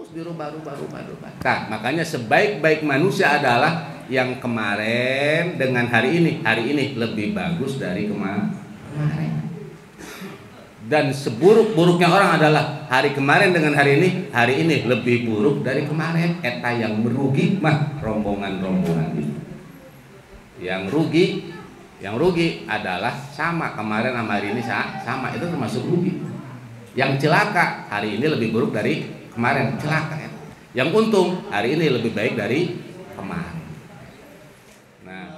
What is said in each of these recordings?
terus dirubah-rubah. Nah, makanya sebaik-baik manusia adalah yang kemarin dengan hari ini lebih bagus dari kemarin. Dan seburuk-buruknya orang adalah hari kemarin dengan hari ini lebih buruk dari kemarin. Eta yang merugi mah rombongan-rombongan itu. Yang rugi adalah sama kemarin sama hari ini sama, itu termasuk rugi. Yang celaka hari ini lebih buruk dari kemarin, celaka ya. Yang untung hari ini lebih baik dari kemarin. Nah,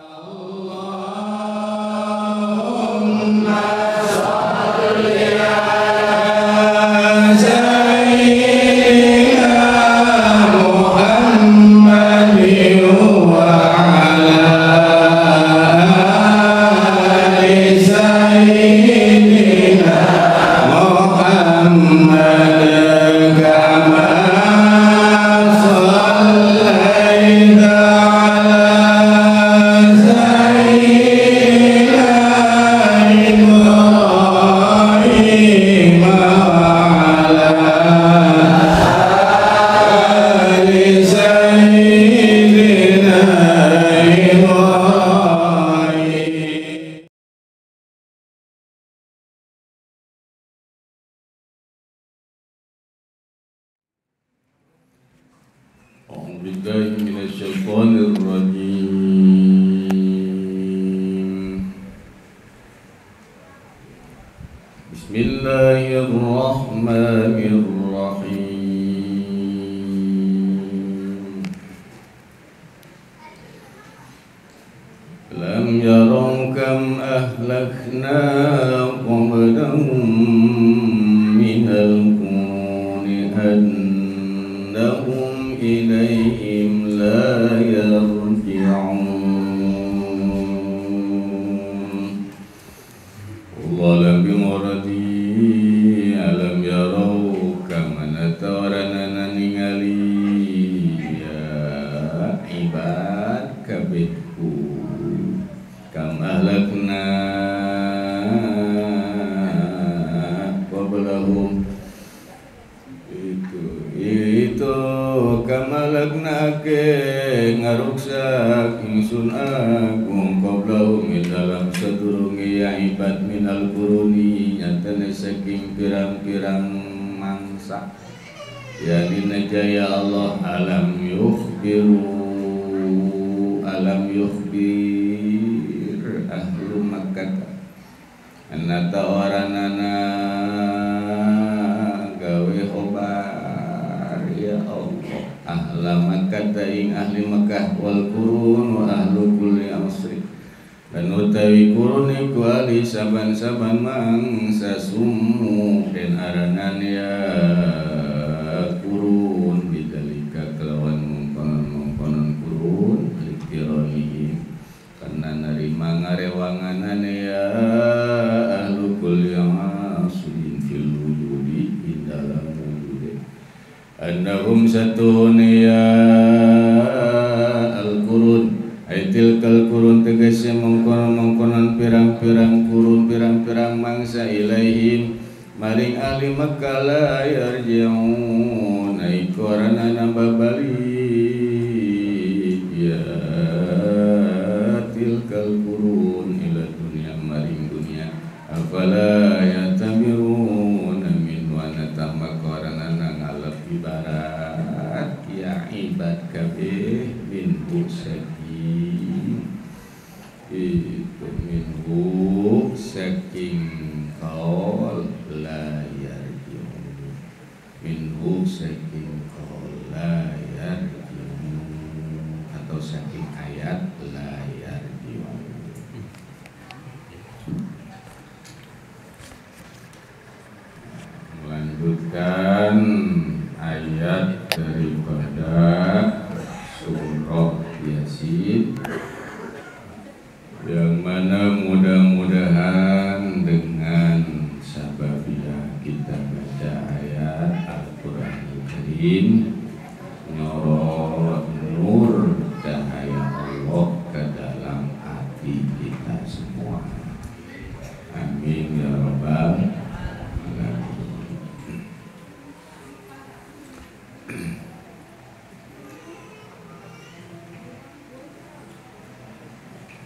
Bismillahirrahmanirrahim. Lam yarau kam ahlakna qablahum minal quruni annahum ilayhim la yarji'un. Wallahu bimuradi alam yarau kamana tawarana ningali ya ibad kabehku kam ahlakna qablahum itu kam ahlakna ke ngaruksak ingsun agung qablahum dalam sadurunge ya ibad minal quruni nyatane saking pirang-pirang mangsa ya dinajaya Allah alam yukhbir ahlu Makkah annata waranana gawe khobar ya Allah ahla Makkah ing ahli Makkah wal qurun wa ahlu kulli asri dan utawi kurun iku ali saban-saban mangsa sumu dan aranan ya kurun bidalika kelawan mengkonon kurun likironi karena narima ngarewanganan ya ahlu kulli asrin fil wujudi di dalam wujud annahum satun ya al-qurun aitil kal kurun tegasnya mengkonon pirang-pirang kurun pirang-pirang mangsa ilaihim maring ahli Makkah la yarji'un aikorana nambah balik ya tilkal kurun ila dunia maring dunia afala yatamiruna min wa natamakorana ngalap ibarat ya ibad kabeh min busaki itu minhu saking kaul la yarji'un minhu saking kaul la yarji'un atau saking ayat la yarji'un. Melanjutkan ayat daripada surah Yasin yang mana mudah-mudahan dengan sababiah kita baca ayat Al-Quran Al-Karim nyorot nur cahaya Allah ke dalam hati kita semua. Amin ya rabbal alamin.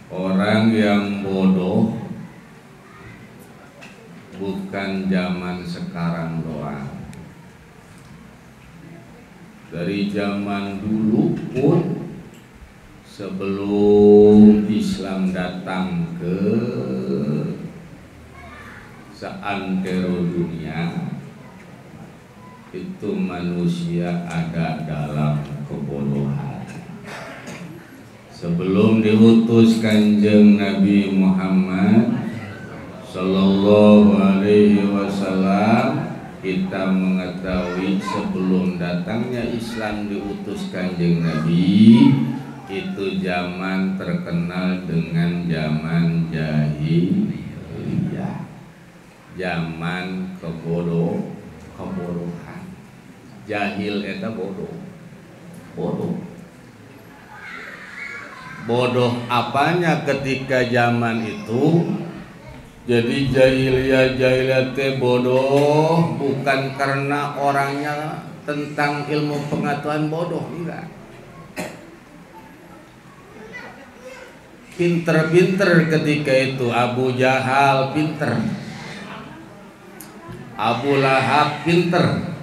Orang yang bodoh bukan zaman sekarang doang. Dari zaman dulu pun, sebelum Islam datang ke seantero dunia, itu manusia ada dalam kebodohan. Sebelum diutus Kanjeng Nabi Muhammad Sallallahu Alaihi Wasallam, kita mengetahui sebelum datangnya Islam diutus Kanjeng Nabi, itu zaman terkenal dengan zaman jahiliyah, zaman kebodohan. Jahil eta bodoh apanya ketika zaman itu. Jadi jahiliyah teh bodoh bukan karena orangnya tentang ilmu pengetahuan bodoh, enggak. Pinter-pinter ketika itu. Abu Jahal pinter, Abu Lahab pinter,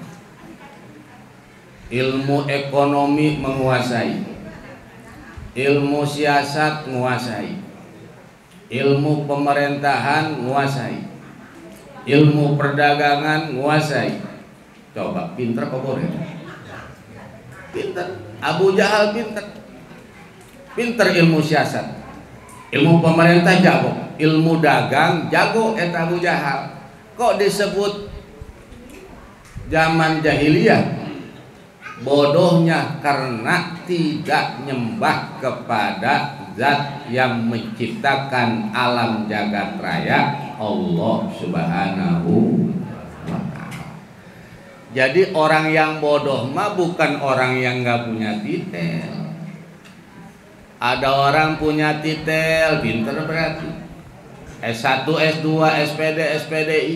ilmu ekonomi menguasai, ilmu siasat menguasai, ilmu pemerintahan menguasai, ilmu perdagangan menguasai. Coba pinter apa bodoh? Pinter. Abu Jahal pinter ilmu siasat, ilmu pemerintah jago, ilmu dagang jago. Eta Abu Jahal. Kok disebut zaman jahiliyah? Bodohnya karena tidak nyembah kepada zat yang menciptakan alam jagat raya, Allah Subhanahu wa ta'ala. Jadi orang yang bodoh mah bukan orang yang nggak punya titel. Ada orang punya titel, pinter berarti. S1, S2, SPD, SPDI,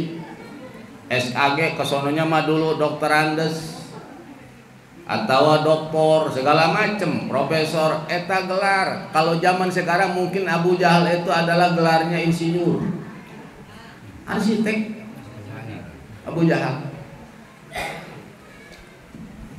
SAG, kesononya mah dulu dokter Andes atau doktor segala macem, profesor, eta gelar. Kalau zaman sekarang mungkin Abu Jahal itu adalah gelarnya insinyur, arsitek, Abu Jahal.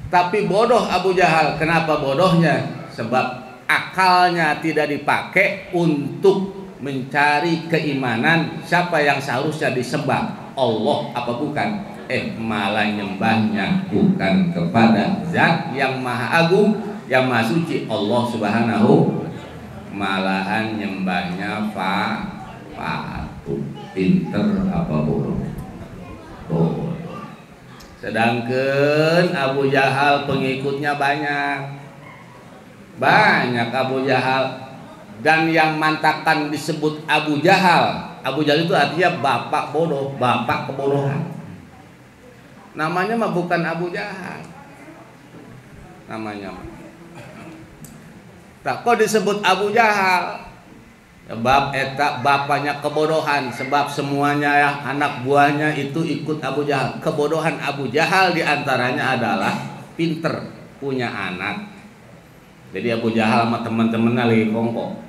Tapi bodoh Abu Jahal. Kenapa bodohnya? Sebab akalnya tidak dipakai untuk mencari keimanan siapa yang seharusnya disembah, Allah apa bukan. Malah nyembahnya bukan kepada zat yang maha agung, yang maha suci, Allah Subhanahu, malahan nyembahnya patung. Pinter apa bodoh? Bodoh. Sedangkan Abu Jahal pengikutnya banyak Abu Jahal. Dan yang mantakan disebut Abu Jahal. Abu Jahal itu artinya bapak bodoh, bapak kebodohan. Namanya mah bukan Abu Jahal. Namanya tak kok disebut Abu Jahal? Sebab eta bapaknya kebodohan. Sebab semuanya ya, anak buahnya itu ikut Abu Jahal. Kebodohan Abu Jahal diantaranya adalah pinter, punya anak. Jadi Abu Jahal sama teman-temannya lagi kongko,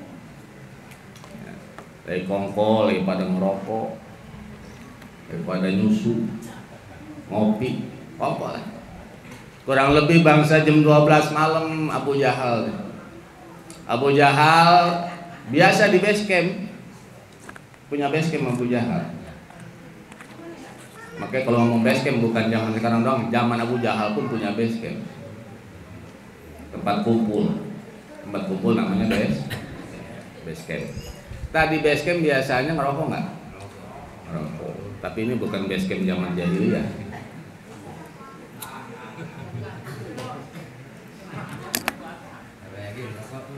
lagi pada ngerokok, lagi pada nyusu, ngopi, apa lah. Kurang lebih bangsa jam 12 malam Abu Jahal biasa di base camp, punya base camp Abu Jahal. Makanya kalau ngomong base camp bukan zaman sekarang dong, zaman Abu Jahal pun punya base camp, tempat kumpul namanya base camp. Tadi base camp biasanya ngerokok nggak? Ngerokok. Tapi ini bukan base camp zaman jahiliyah.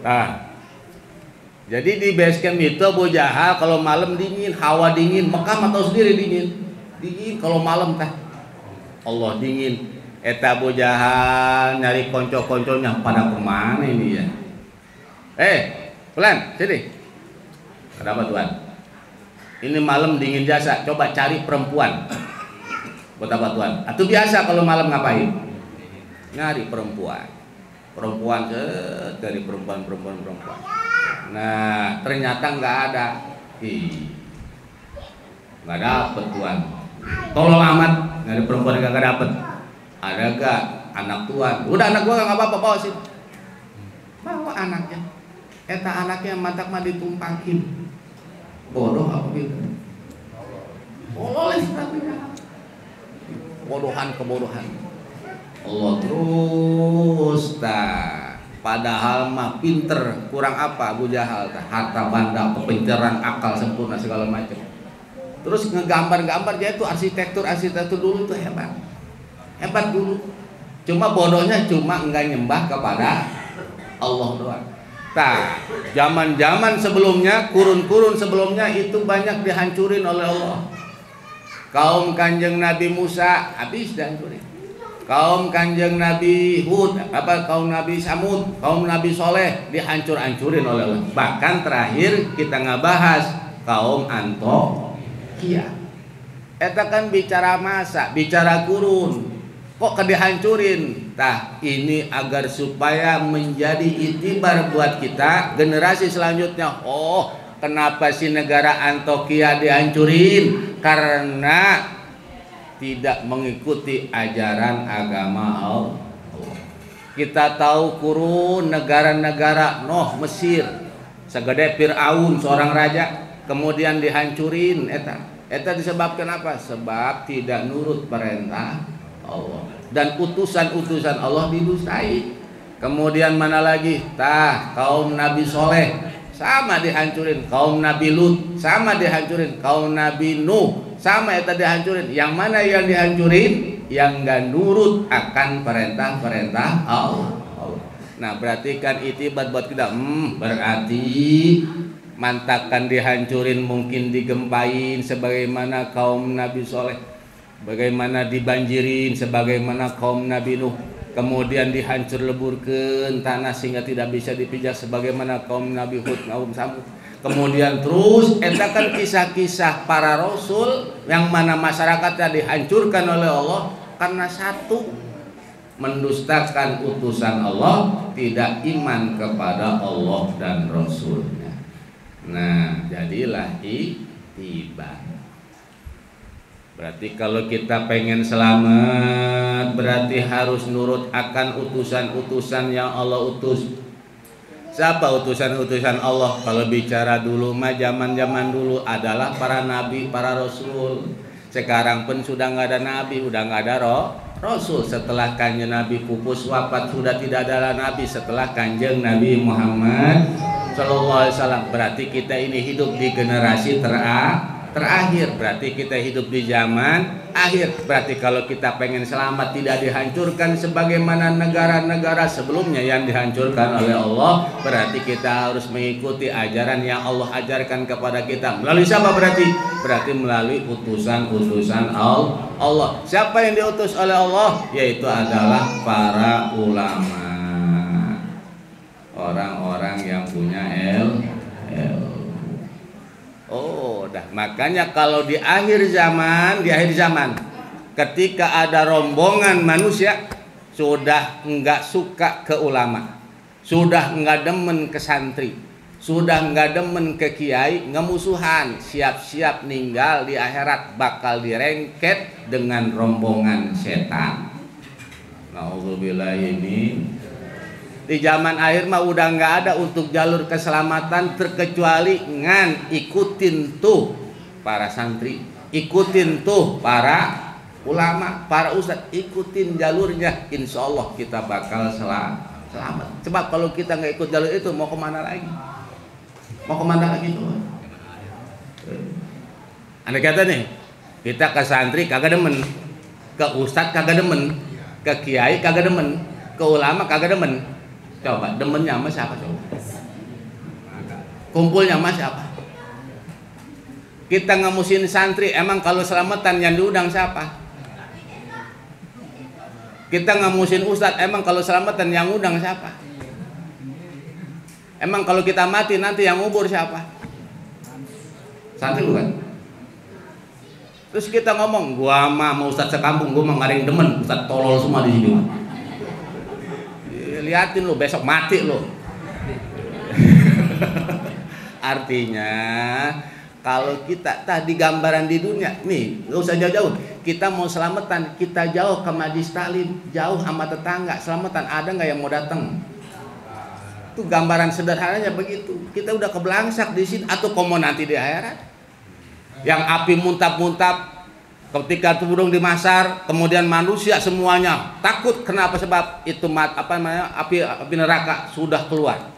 Nah, jadi di base camp itu Abu Jahal kalau malam dingin, hawa dingin, Mekah mah tahu sendiri dingin kalau malam teh. Allah dingin. Eta Abu Jahal nyari konco-konconya pada kemana ini ya? Pelan, sini. Kenapa Tuhan? Ini malam dingin jasa, coba cari perempuan. Buat apa Tuhan? Atau biasa kalau malam ngapain? nyari perempuan dari perempuan. Nah ternyata nggak ada, nggak dapet tuan. Tolol amat, nyari perempuan nggak dapet. Ada gak anak tuan? Udah anak gua nggak apa-apa, bawa sih. Bawa anaknya. Eta anaknya matak mah ditumpakin. Bodoh apa gitu? Bodoh kebodohan. Allah terus padahal mah pinter, kurang apa Abu Jahal harta benda, kepenceran, akal sempurna segala macam. Terus ngegambar-gambar dia itu arsitektur dulu itu hebat dulu. Cuma bodohnya enggak nyembah kepada Allah doang. Zaman sebelumnya, kurun sebelumnya itu banyak dihancurin oleh Allah. Kaum Kanjeng Nabi Musa habis dihancurin. Kaum Kanjeng Nabi Hud, kaum Nabi Samud, kaum Nabi Soleh dihancur-hancurin oleh Allah. Bahkan terakhir kita ngebahas kaum Antiokhia. Eta kan bicara masa, bicara kurun. Kok dihancurin? Ini agar supaya menjadi itibar buat kita generasi selanjutnya. Oh, kenapa sih negara Antiokhia dihancurin? Karena tidak mengikuti ajaran agama Allah. Kita tahu kurun negara-negara Mesir, segede Fir'aun seorang raja, kemudian dihancurin. Eta disebabkan apa? Sebab tidak nurut perintah Allah dan utusan-utusan Allah didustai. Kemudian mana lagi? Kaum Nabi Soleh sama dihancurin, kaum Nabi Lut sama dihancurin, kaum Nabi Nuh sama eta dihancurin. Yang mana yang dihancurin? Yang enggak nurut akan perintah-perintah Allah. Nah, berarti kan itibat buat kita. Berarti mantakan dihancurin mungkin digempain sebagaimana kaum Nabi Soleh, bagaimana dibanjirin sebagaimana kaum Nabi Nuh, kemudian dihancur leburkan tanah sehingga tidak bisa dipijak sebagaimana kaum Nabi Hud, kaum Samud. Kemudian terus entakan kisah-kisah para rasul yang mana masyarakatnya dihancurkan oleh Allah karena satu, mendustakan utusan Allah, tidak iman kepada Allah dan Rasulnya. Nah, jadilah itibar. Berarti kalau kita pengen selamat, berarti harus nurut akan utusan-utusan yang Allah utus. Siapa utusan-utusan Allah? Kalau bicara dulu mah zaman-zaman dulu adalah para nabi, para rasul. Sekarang pun sudah nggak ada nabi, udah nggak ada rasul. Setelah kanjeng Nabi pupus wafat, sudah tidak ada nabi setelah kanjeng Nabi Muhammad SAW. Berarti kita ini hidup di generasi terakhir, berarti kita hidup di zaman akhir. Berarti kalau kita pengen selamat, tidak dihancurkan sebagaimana negara-negara sebelumnya yang dihancurkan oleh Allah, berarti kita harus mengikuti ajaran yang Allah ajarkan kepada kita. Melalui siapa berarti? Berarti melalui utusan-utusan Allah. Siapa yang diutus oleh Allah? Yaitu adalah para ulama, orang-orang yang punya makanya kalau di akhir zaman, ketika ada rombongan manusia sudah enggak suka ke ulama, sudah enggak demen ke santri, sudah enggak demen ke kiai, ngemusuhan, siap-siap ninggal di akhirat bakal direngket dengan rombongan setan. Nauzubillah. Ini di zaman akhir mah udah nggak ada untuk jalur keselamatan terkecuali ngan ikutin tuh para santri, ikutin tuh para ulama, para ustadz, ikutin jalurnya, insya Allah kita bakal selamat. Sebab kalau kita nggak ikut jalur itu mau kemana lagi? Tuh? Anda kata nih, kita ke santri kagak demen, ke ustadz kagak demen, ke kiai kagak demen, ke ulama kagak demen. Coba demennya sama siapa coba? Kumpulnya sama siapa? Kita ngamusin santri, emang kalau selamatan yang diundang siapa? Kita ngamusin ustadz, emang kalau selamatan yang undang siapa? Emang kalau kita mati nanti yang ngubur siapa? Santri bukan? Terus kita ngomong, gua mah mau ustadz sekampung, gua mah nggak ada yang demen, ustadz tolol semua di sini. liatin lu besok mati lu. Artinya kalau kita tadi gambaran di dunia nih, nggak usah jauh-jauh, kita mau selamatan, kita jauh ke majlis taklim, jauh sama tetangga, selamatan, ada nggak yang mau datang? Itu gambaran sederhananya begitu. Kita udah kebelangsak di sini, atau komo nanti di akhirat yang api muntap-muntap ketika turun di masar, kemudian manusia semuanya takut. Kenapa? Sebab itu api neraka sudah keluar,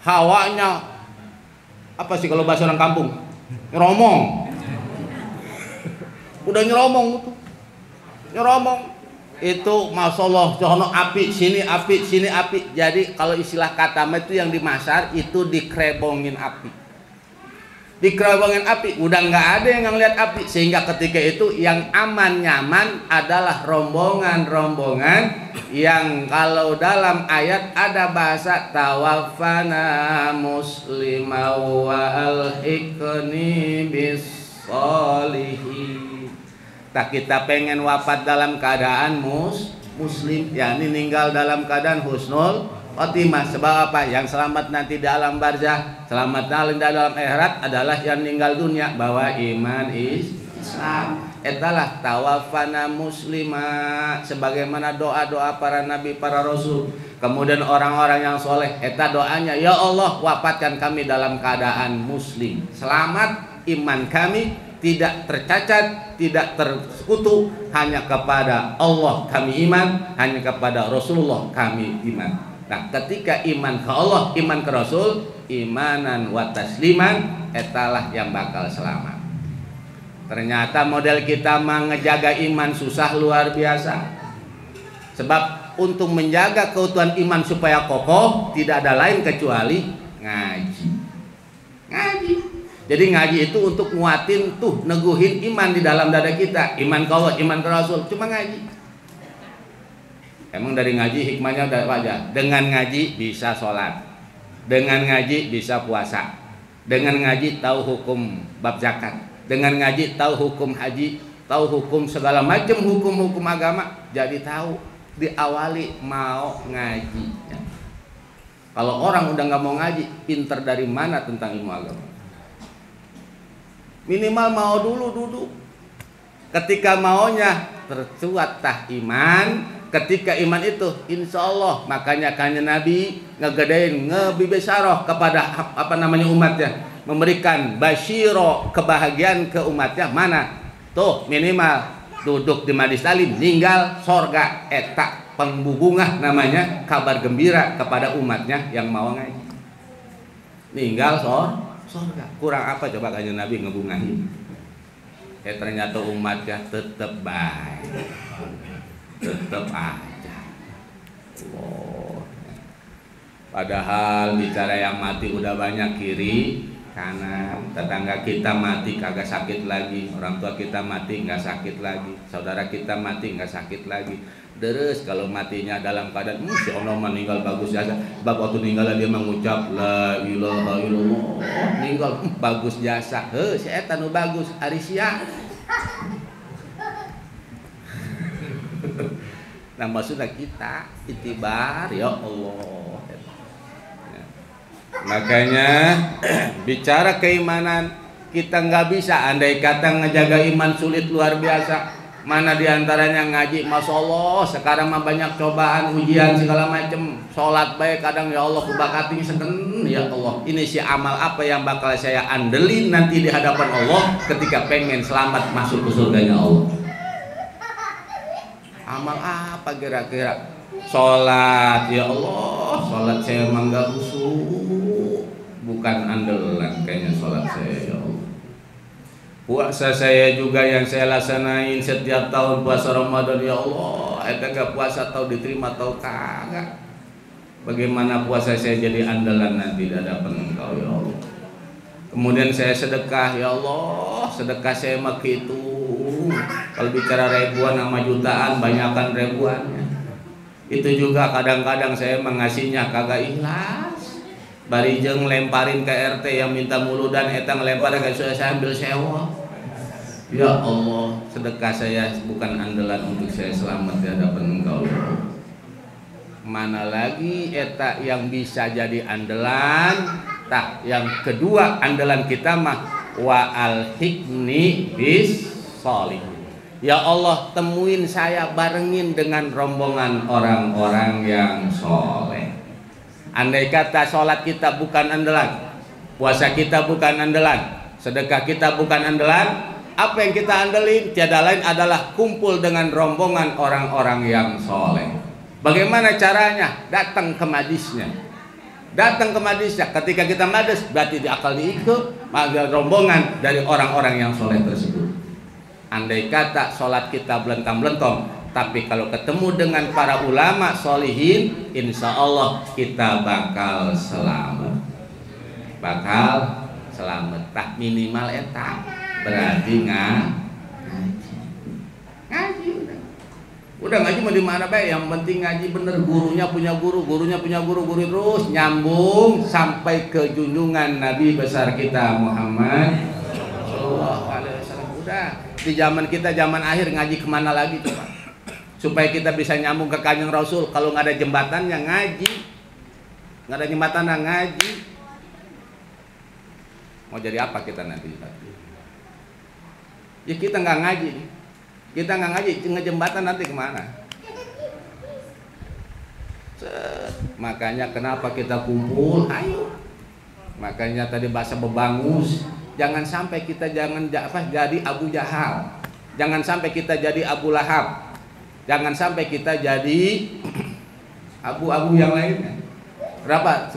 hawanya apa sih kalau bahasa orang kampung, nyeromong. Udah nyeromong tuh, nyeromong itu, masya Allah, sono api sini api sini api. Jadi kalau istilah kata itu yang di masar itu dikrebongin api, dikerebongin api, udah nggak ada yang ngeliat api. Sehingga ketika itu yang aman nyaman adalah rombongan-rombongan yang kalau dalam ayat ada bahasa tawaffana muslimah wa alhiqni bis sholihin. Tak kita pengen wafat dalam keadaan muslim, yakni meninggal dalam keadaan husnul khotimah. Sebab apa? Yang selamat nanti di alam barzah, selamat nanti dalam akhirat adalah yang meninggal dunia bawa iman Islam. Etalah tawaffana muslimah, sebagaimana doa-doa para nabi, para rasul. Kemudian orang-orang yang soleh, eta doanya, ya Allah wafatkan kami dalam keadaan muslim, selamat iman kami tidak tercacat, tidak tersekutu, hanya kepada Allah kami iman, hanya kepada Rasulullah kami iman. Nah, ketika iman ke Allah, iman ke Rasul, imanan wa tasliman, etalah yang bakal selamat. Ternyata model kita menjaga iman susah luar biasa. Sebab untuk menjaga keutuhan iman supaya kokoh, tidak ada lain kecuali ngaji. Ngaji. Jadi ngaji itu untuk nguatin tuh, neguhin iman di dalam dada kita. Iman ke Allah, iman ke Rasul, cuma ngaji. Emang dari ngaji hikmahnya udah aja. Dengan ngaji bisa sholat, dengan ngaji bisa puasa, dengan ngaji tahu hukum bab zakat, dengan ngaji tahu hukum haji, tahu hukum segala macam hukum-hukum agama. Jadi tahu, diawali mau ngaji. Kalau orang udah nggak mau ngaji, pinter dari mana tentang ilmu agama? Minimal mau dulu duduk. Ketika maunya tercuat tah iman. Ketika iman itu, insya Allah, makanya Nabi ngegedein, ngebibesaroh kepada umatnya, memberikan basyiro, kebahagiaan ke umatnya. Mana? Tuh minimal duduk di majlis taklim, ninggal sorga, etak pembubungah namanya, kabar gembira kepada umatnya yang mau ngaji. Ninggal sorga. Kurang apa coba Kanjeng Nabi ngebungahin? Ternyata umatnya tetap baik, tetap aja. Oh. Padahal bicara yang mati udah banyak kiri kanan. Tetangga kita mati kagak sakit lagi, orang tua kita mati nggak sakit lagi, saudara kita mati nggak sakit lagi. Terus kalau matinya dalam keadaan si ono meninggal bagus jasa, sebab waktu meninggal dia mengucap la ilaha illallah, meninggal bagus jasa. Si eta nu bagus ari sia. Nah maksudnya kita itibar ya Allah. Makanya bicara keimanan kita nggak bisa andai kata ngejaga iman sulit luar biasa. Mana diantaranya ngaji, masya Allah sekarang mah banyak cobaan, ujian segala macam. Sholat baik kadang ya Allah kubakati segen ya Allah. Ini si amal apa yang bakal saya andelin nanti di hadapan Allah ketika pengen selamat masuk ke surganya Allah. Amal apa kira-kira? Sholat ya Allah, sholat saya emang gak khusyuk, bukan andalan kayaknya sholat saya ya Allah. Puasa saya juga yang saya laksanain setiap tahun puasa Ramadan ya Allah, eta puasa tahu diterima tahu kagak. Bagaimana puasa saya jadi andalan nanti di hadapan Engkau ya Allah. Kemudian saya sedekah ya Allah, sedekah saya mah gitu. Kalau bicara ribuan sama jutaan, banyakan ribuannya. Itu juga kadang-kadang saya mengasihnya kagak ikhlas. Barijeng lemparin ke RT yang minta mulu dan eta ngelempar ke saya ambil sewa. Ya Allah, sedekah saya bukan andalan untuk saya selamat di hadapan Engkau. mana lagi eta yang bisa jadi andalan. Tah yang kedua andalan kita mah wa alhiqni bis sholihin. Ya Allah, temuin saya, barengin dengan rombongan orang-orang yang soleh. Andai kata sholat kita bukan andalan, puasa kita bukan andalan, sedekah kita bukan andalan, apa yang kita andelin tiada lain adalah kumpul dengan rombongan orang-orang yang soleh. Bagaimana caranya? Datang ke majlisnya. Datang ke majlisnya. Ketika kita majlis berarti akal diikut rombongan dari orang-orang yang soleh tersebut. Andai kata sholat kita belentang-belentong, tapi kalau ketemu dengan para ulama solihin, insya Allah kita bakal selamat. Bakal selamat. Tak minimal eta berarti ngaji udah ngaji mau di mana baik, yang penting ngaji bener, gurunya punya guru, gurunya punya guru, guru terus nyambung sampai ke junjungan Nabi besar kita Muhammad sallallahu alaihi wasallam. Udah di zaman kita, zaman akhir, ngaji kemana lagi coba supaya kita bisa nyambung ke Kanjeng Rasul? Kalau nggak ada jembatannya ngaji, nggak ada jembatannya ngaji, mau jadi apa kita nanti? Ya kita nggak ngaji, kita nggak ngaji, ngejembatan nanti kemana? Makanya kenapa kita kumpul? Ayo. Makanya tadi bahasa bebangus, jangan sampai kita jadi Abu Jahal, jangan sampai kita jadi Abu Lahab, jangan sampai kita jadi abu-abu yang lainnya. Kenapa?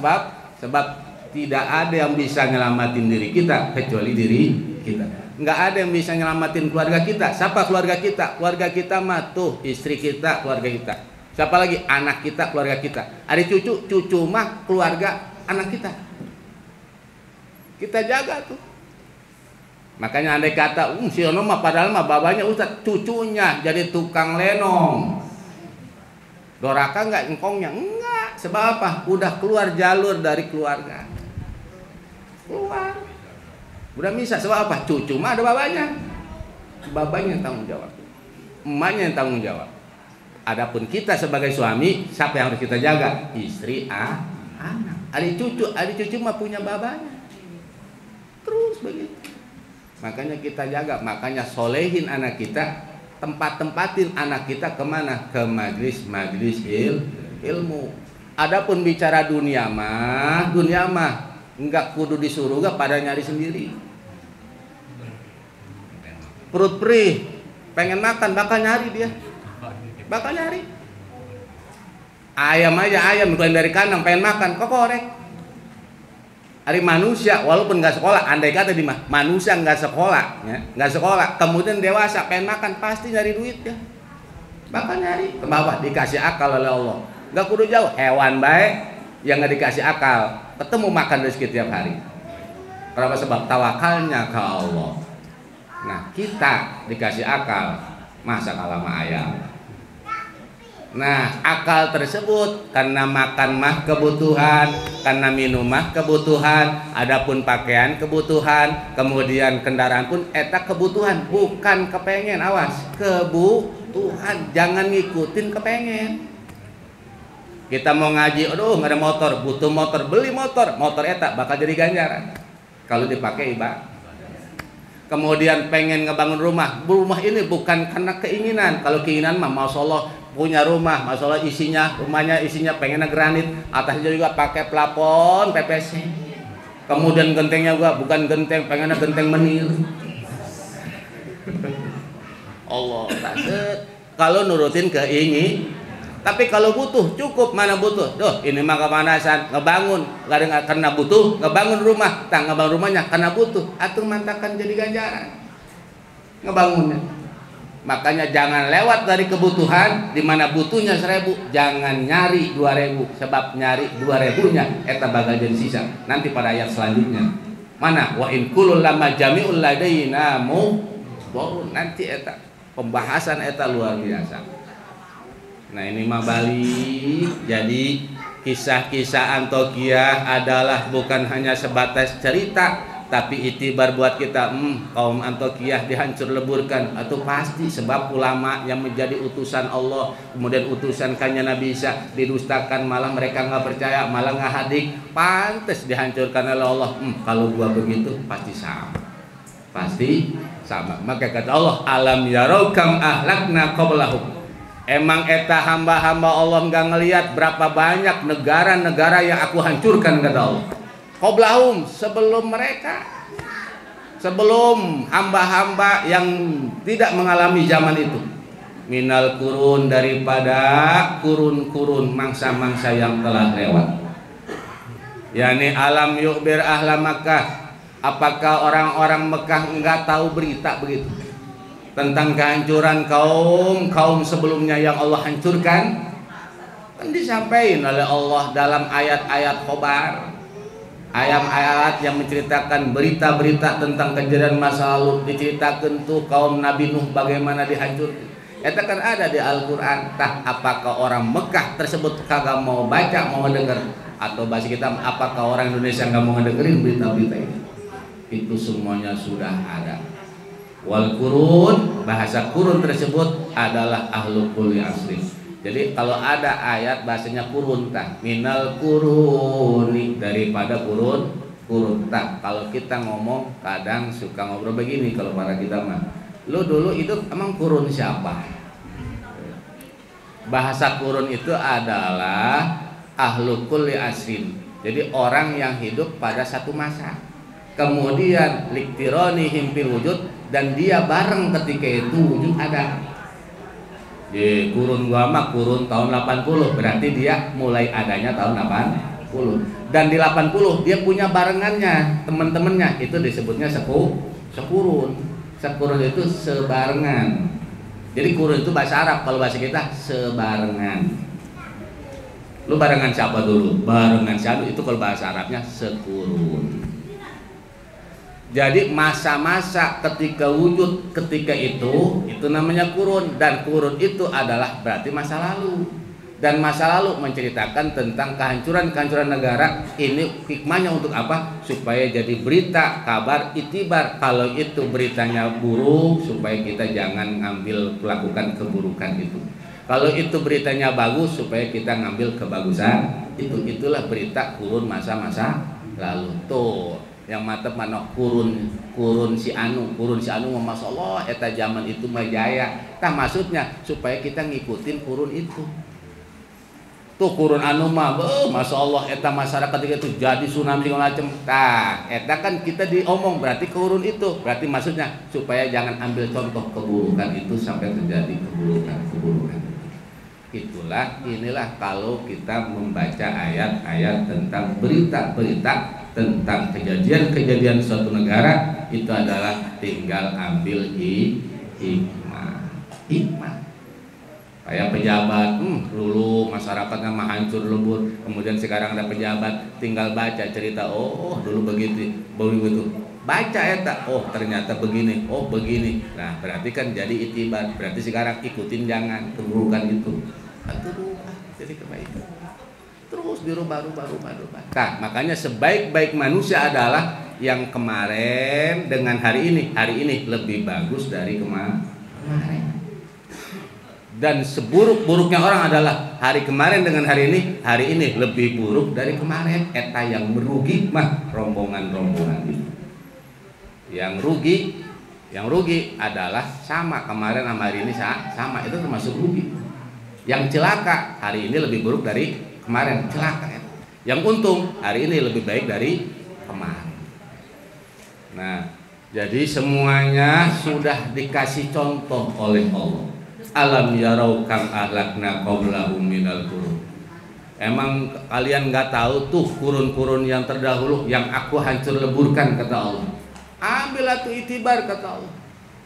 Sebab tidak ada yang bisa nyelamatin diri kita kecuali diri kita. Nggak ada yang bisa nyelamatin keluarga kita. Siapa keluarga kita? Keluarga kita mah tuh istri kita, keluarga kita. Siapa lagi? Anak kita, keluarga kita. Ada cucu mah keluarga anak kita. Kita jaga tuh. Makanya andai kata si ono mah padahal mah babanya Ustaz, cucunya jadi tukang lenong. Doraka nggak engkongnya? Enggak. Sebab apa? Udah keluar jalur dari keluarga. Keluar. Udah bisa, sebab apa? Cucu mah ada babanya. Babanya yang tanggung jawab. Emaknya yang tanggung jawab. Adapun kita sebagai suami, siapa yang harus kita jaga? Istri, anak. Adik cucu mah punya babanya. Terus begitu. Makanya kita jaga, makanya solehin anak kita, tempatin anak kita kemana? Ke majlis-majlis ilmu. Adapun bicara dunia mah enggak kudu disuruh, enggak pada nyari sendiri. Perut perih, pengen makan, bakal nyari dia. Bakal nyari. Ayam aja, ayam bukan dari kandang, pengen makan, kok korek. Hari manusia, walaupun nggak sekolah, andai kata di manusia nggak sekolah, ya, nggak sekolah, kemudian dewasa pengen makan, pasti nyari duit ya. Bakal nyari. Kenapa? Dikasih akal oleh Allah. Nggak kudu jauh, hewan baik yang nggak dikasih akal, ketemu makan rezeki tiap hari. Kenapa? Sebab tawakalnya ke Allah. Nah kita dikasih akal, masa kalah sama ayam. Nah akal tersebut karena makan mah kebutuhan, karena minum mah kebutuhan, adapun pakaian kebutuhan, kemudian kendaraan pun etak kebutuhan, bukan kepengen. Awas, kebutuhan, jangan ngikutin kepengen. Kita mau ngaji, aduh nggak ada motor, butuh motor, beli motor etak bakal jadi ganjaran kalau dipakai ibadah. Kemudian pengen ngebangun rumah ini bukan karena keinginan. Kalau keinginan mah masya Allah punya rumah, masya Allah rumahnya isinya pengen granit, atasnya juga pakai plafon PVC. Kemudian gentengnya juga bukan genteng, pengen genteng menir. Allah takut kalau nurutin keinginan. Tapi kalau butuh cukup, mana butuh? Duh, ini mah kepanasan, ngebangun, karena butuh, ngebangun rumah, ngebangun rumahnya karena butuh, atur mantakan jadi ganjaran. Ngebangunnya. Makanya jangan lewat dari kebutuhan, di mana butuhnya 1000, jangan nyari 2000, sebab nyari 2000-nya eta bakal jadi sisa. Nanti pada ayat selanjutnya. Mana? Wa in kullu lama jami'ul ladaina nanti eta pembahasan eta luar biasa. Nah ini mah balik. Jadi kisah-kisah Antokiah adalah bukan hanya sebatas cerita, tapi itibar buat kita, kaum Antiokhia dihancur leburkan, atau pasti sebab ulama yang menjadi utusan Allah, kemudian utusan kannya Nabi Isa didustakan, malah mereka nggak percaya, malah nggak hadir, pantas dihancurkan oleh Allah. Kalau gua begitu pasti sama. Maka kata Allah, alam yarau kam ahlakna qablahum. Emang eta hamba-hamba Allah nggak ngelihat berapa banyak negara-negara yang aku hancurkan, kata Allah. Qablahum, sebelum mereka, sebelum hamba-hamba yang tidak mengalami zaman itu. Minal kurun, daripada kurun-kurun mangsa-mangsa yang telah lewat. Yani alam yukhbir ahla Makkah. Apakah orang-orang Mekah enggak tahu berita begitu tentang kehancuran kaum sebelumnya yang Allah hancurkan? Kan disampaikan oleh Allah dalam ayat-ayat khobar, ayat-ayat yang menceritakan berita-berita tentang kejadian masa lalu. Diceritakan tuh kaum Nabi Nuh bagaimana dihancurkan. Itu kan ada di Al-Quran. Apakah orang Mekah tersebut kagak mau baca, mau dengar? Atau bahasa kita, apakah orang Indonesia nggak mau dengerin berita-berita ini? Itu semuanya sudah ada. Wal kurun, bahasa kurun tersebut adalah ahlul kulli asri. Jadi kalau ada ayat bahasanya kurun, minal kuruni, daripada kurun. Kalau kita ngomong kadang suka ngobrol begini, kalau para kita mah, lu dulu itu emang kurun siapa? Bahasa kurun itu adalah ahlul kulli asrin. Jadi orang yang hidup pada satu masa. Kemudian liktironihim fil wujud, dan dia bareng ketika itu wujud ada. Di kurun gua mah kurun tahun 80, berarti dia mulai adanya tahun 80. Dan di 80 dia punya barengannya, teman-temannya, itu disebutnya sekurun. Sekurun itu sebarengan. Jadi kurun itu bahasa Arab, kalau bahasa kita sebarengan. Lu barengan siapa dulu? Barengan siapa itu kalau bahasa Arabnya sekurun. Jadi masa-masa ketika wujud ketika itu namanya kurun, dan kurun itu adalah berarti masa lalu. Dan masa lalu menceritakan tentang kehancuran negara. Ini hikmahnya untuk apa? Supaya jadi berita, kabar, itibar. Kalau itu beritanya buruk, supaya kita jangan melakukan keburukan itu. Kalau itu beritanya bagus, supaya kita ngambil kebagusan itu. Itulah berita kurun masa-masa lalu. Tuh yang mata mana kurun si anu masya Allah eta zaman itu mah jaya. Maksudnya supaya kita ngikutin kurun itu. Tuh kurun anu mah masya Allah eta masyarakat itu jadi tsunami segala macam. Eta kan kita diomong berarti kurun itu. Berarti maksudnya supaya jangan ambil contoh keburukan itu sampai terjadi keburukan. Inilah kalau kita membaca ayat-ayat tentang berita-berita tentang kejadian-kejadian suatu negara, itu adalah tinggal ambil hikmah. Kayak pejabat, dulu masyarakatnya mah hancur lebur, kemudian sekarang ada pejabat, tinggal baca cerita, dulu begitu, baca eta, ternyata begini, begini. Nah berarti kan jadi itibar, berarti sekarang ikutin jangan keburukan itu. Jadi kebaikan terus dirubah. Nah makanya sebaik-baik manusia adalah yang kemarin dengan hari ini lebih bagus dari kemarin. Dan seburuk-buruknya orang adalah hari kemarin dengan hari ini lebih buruk dari kemarin. Eta yang merugi mah rombongan itu. Yang rugi adalah sama kemarin sama hari ini sama, itu termasuk rugi. Yang celaka hari ini lebih buruk dari kemarin, celaka ya. Yang untung hari ini lebih baik dari kemarin. Nah, jadi semuanya sudah dikasih contoh oleh Allah. Alam yarau kam ahlakna qablahum minal qurun. Emang kalian nggak tahu tuh kurun-kurun yang terdahulu yang aku hancur leburkan, kata Allah. Ambillah tuh itibar, kata Allah.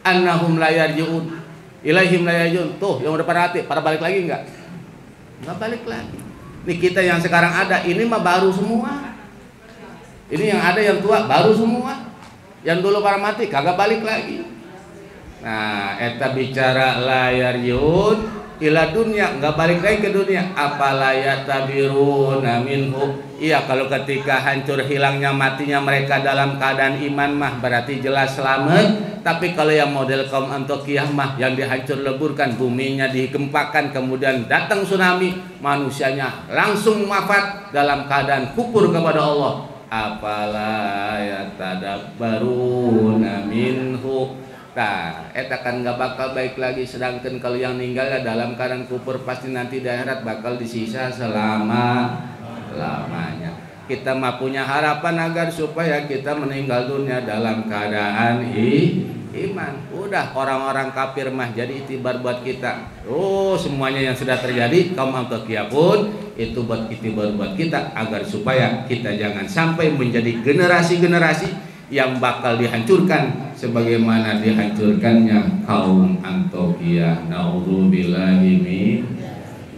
Annahum la yarji'un ilaihim la yarji'un. Tuh yang udah pada hati, pada balik lagi nggak balik lagi. Nih kita yang sekarang ada ini mah baru semua. Ini yang ada yang tua baru semua. Yang dulu para mati kagak balik lagi. Nah, eta bicara la yarji'un ila dunya, nggak balik lagi ke dunia. Apala yatabiruna minhu. Iya, kalau ketika hancur hilangnya matinya mereka dalam keadaan iman mah berarti jelas selamat. Tapi kalau yang model kaum Antiokhia mah yang dihancur leburkan, buminya dikempakan, kemudian datang tsunami, manusianya langsung wafat dalam keadaan kufur kepada Allah. Apala yatadabbaruna minhu. Nah, eta kan gak bakal baik lagi. Sedangkan kalau yang meninggal dalam keadaan kufur pasti nanti di akhirat bakal disisa selama-lamanya. Kita mah punya harapan agar supaya kita meninggal dunia dalam keadaan iman. Udah, orang-orang kafir mah jadi itibar buat kita. Oh, semuanya yang sudah terjadi kaum Antiokhia pun itu buat itibar buat kita agar supaya kita jangan sampai menjadi generasi-generasi yang bakal dihancurkan sebagaimana dihancurkannya kaum Antiokhia. Naudzubillahi min.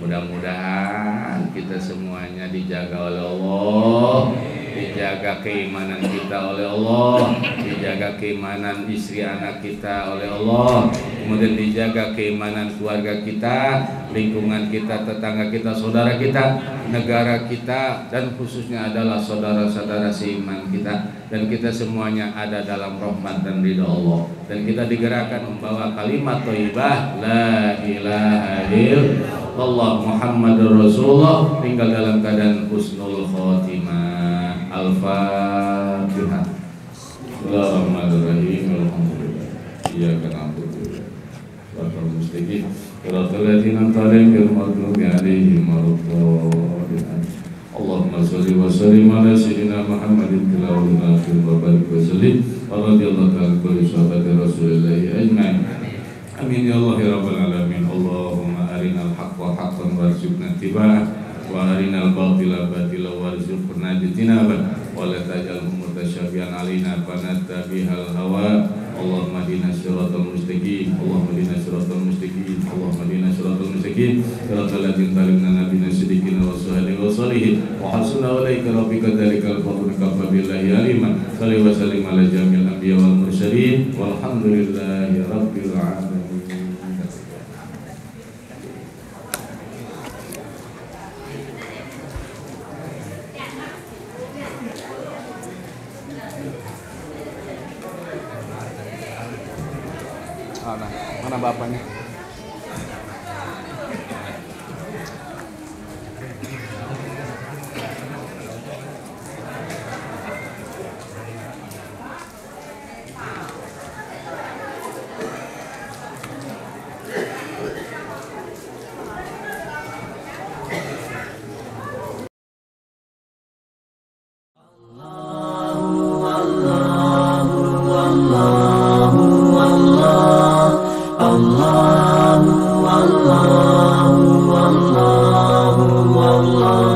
Mudah-mudahan kita semuanya dijaga oleh Allah, dijaga keimanan kita oleh Allah, dijaga keimanan istri anak kita oleh Allah, kemudian dijaga keimanan keluarga kita, lingkungan kita, tetangga kita, saudara kita, negara kita, dan khususnya adalah saudara-saudara seiman kita. Dan kita semuanya ada dalam rahmat dan ridha Allah. Dan kita digerakkan membawa kalimat thayyibah la ilaha illallah Muhammadur Rasulullah tinggal dalam keadaan husnul khotimah. Al-Fatihah. Bismillahirrahmanirrahim. Alhamdulillah. Iyyaka na'budu wa iyyaka nasta'in. Shiratal ladzina an'amta 'alaihim waladdallin. Allahumma sholli wa sallim ala sayyidina Muhammadin fil awwalin wal akhirin wa barik wa sallim wa radhiyallahu ta'ala kulli sahabati Rasulillahi ajma'in. Amin ya Allah ya rabbal alamin. Allahumma arinal haqqa haqqan warzuqna ittiba'ah wa arinal batila batilan warzuqna ijtinabah wa la taj'alhu mutasyabihan alaina fanattabi'al hawa. Allahumma hdina siratal mustaqim. Allahumma hdina siratal mustaqim. Allahumma hdina siratal mustaqim. Siratal ladzina an'amta 'alaihim siddiqin wa syuhada'i wa shalihin wa hasuna ulaika rabbika dzalikal fadlu kafa billahi aliman. Shalli wa sallim ala jamil anbiya wal mursalin walhamdulillahi rabbil alamin. Mana bapaknya? Allah